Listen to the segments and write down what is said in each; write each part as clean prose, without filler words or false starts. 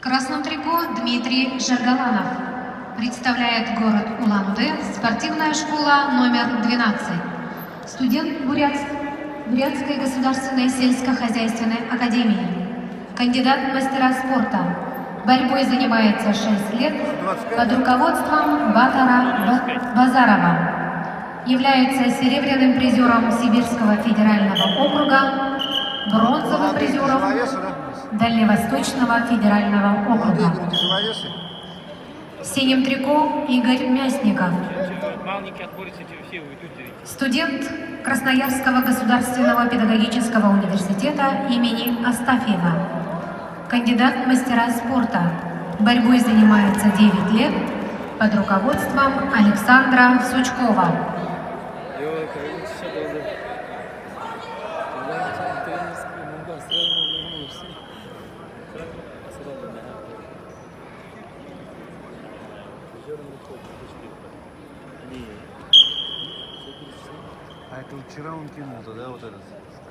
красном трико Дмитрий Жаргаланов. Представляет город Улан-Удэ спортивная школа номер 12. Студент Бурятской государственной сельскохозяйственной академии. Кандидат в мастера спорта. Борьбой занимается 6 лет под руководством Батара Базарова. Является серебряным призером Сибирского федерального округа, бронзовым призером Дальневосточного федерального округа. В синем трико Игорь Мясников. Студент Красноярского государственного педагогического университета имени Астафьева. Кандидат в мастера спорта. Борьбой занимается 9 лет под руководством Александра Сучкова. А это вчера он кинул-то, да, вот этот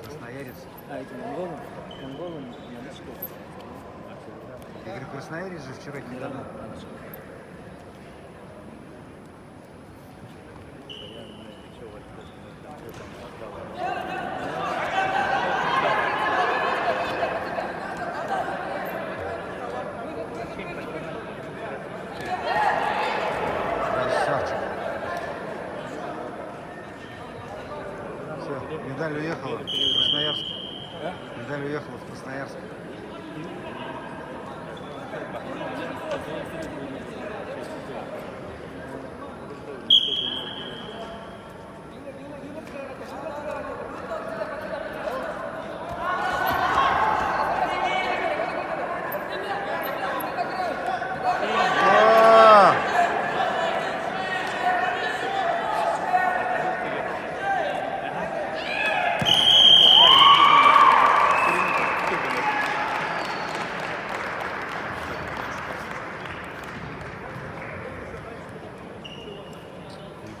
красноярец? А это монголом не Яночков. Я говорю, красноярец же вчера киданул. Красавчик. Все, медаль уехала в Красноярск. Медаль уехала в Красноярск.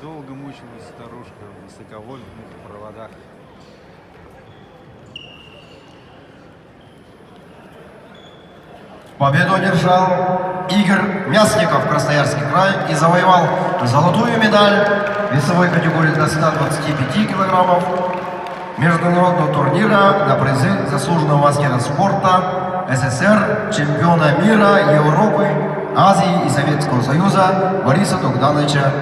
Долго мучилась старушка в высоковольтных проводах. Победу одержал Игорь Мясников, Красноярский край, и завоевал золотую медаль весовой категории до 125 килограммов международного турнира на призы заслуженного мастера спорта СССР, чемпиона мира, Европы, Азии и Советского Союза Бориса Богдановича